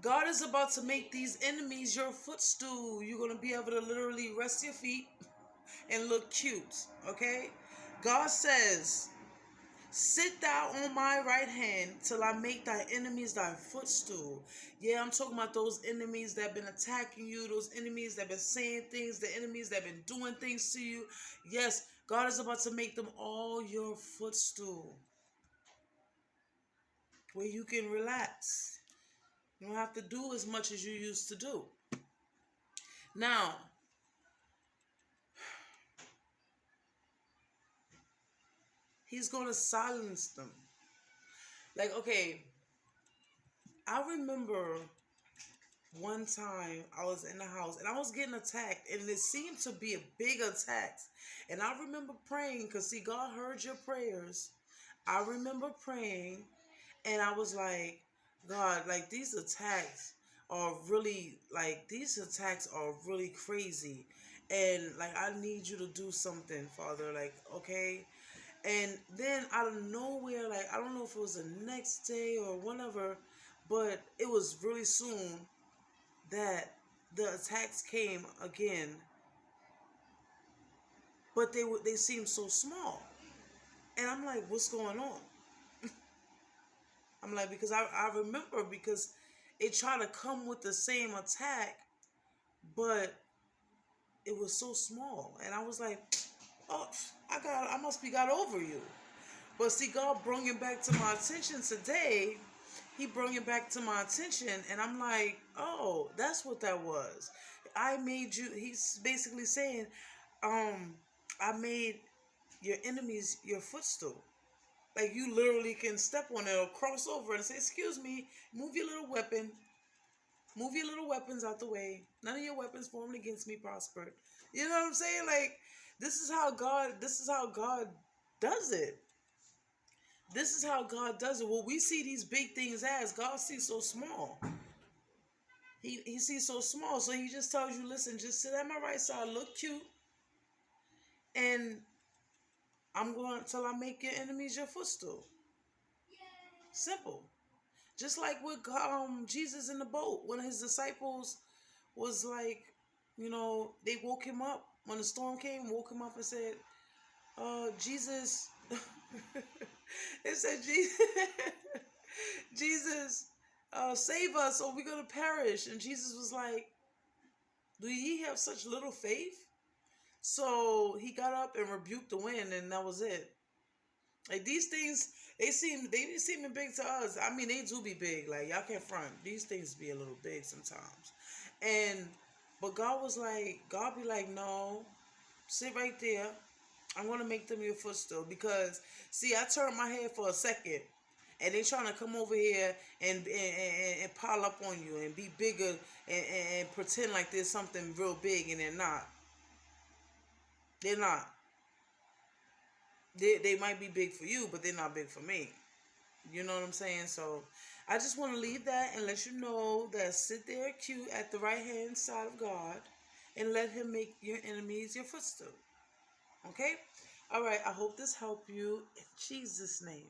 God is about to make these enemies your footstool. You're going to be able to literally rest your feet and look cute. Okay? God says, sit thou on my right hand till I make thy enemies thy footstool. Yeah, I'm talking about those enemies that have been attacking you, those enemies that have been saying things, the enemies that have been doing things to you. Yes, God is about to make them all your footstool, where you can relax. You don't have to do as much as you used to do. Now, he's going to silence them. Like, okay, I remember one time I was in the house and I was getting attacked, and it seemed to be a big attack. And I remember praying, because see, God heard your prayers. I remember praying, and I was like, God, like these attacks are really, crazy. And like, I need you to do something, Father. Like, okay. And then out of nowhere, like, I don't know if it was the next day or whatever, but it was really soon that the attacks came again, but they seemed so small, and I'm like, what's going on? I'm like, because I remember, because it tried to come with the same attack, but it was so small, and I was like, oh, I must be got over you. But see, God brought it back to my attention today. He brought it back to my attention, and I'm like, oh, that's what that was. I made you. He's basically saying, I made your enemies your footstool. Like, you literally can step on it or cross over and say, excuse me, move your little weapon. Move your little weapons out the way. None of your weapons formed against me prospered. You know what I'm saying? Like, this is how God does it. This is how God does it. What we see these big things as, God sees so small. He sees so small. So he just tells you, listen, just sit at my right side, look cute, and I'm going till I make your enemies your footstool. Simple. Just like with Jesus in the boat, when his disciples was like, they woke him up when the storm came, woke him up and said, Jesus, it said, Jesus, save us or we're going to perish. And Jesus was like, do ye have such little faith? So he got up and rebuked the wind, and that was it. Like, these things, they be seeming big to us. I mean, they do be big. Like, y'all can't front. These things be a little big sometimes. But God was like, God be like, no, sit right there. I'm going to make them your footstool. Because, see, I turned my head for a second, and they trying to come over here and pile up on you and be bigger and pretend like there's something real big, and they're not. They're not. They might be big for you, but they're not big for me. You know what I'm saying? So I just want to leave that and let you know that sit there cute at the right hand side of God and let him make your enemies your footstool. Okay? All right. I hope this helped you in Jesus' name.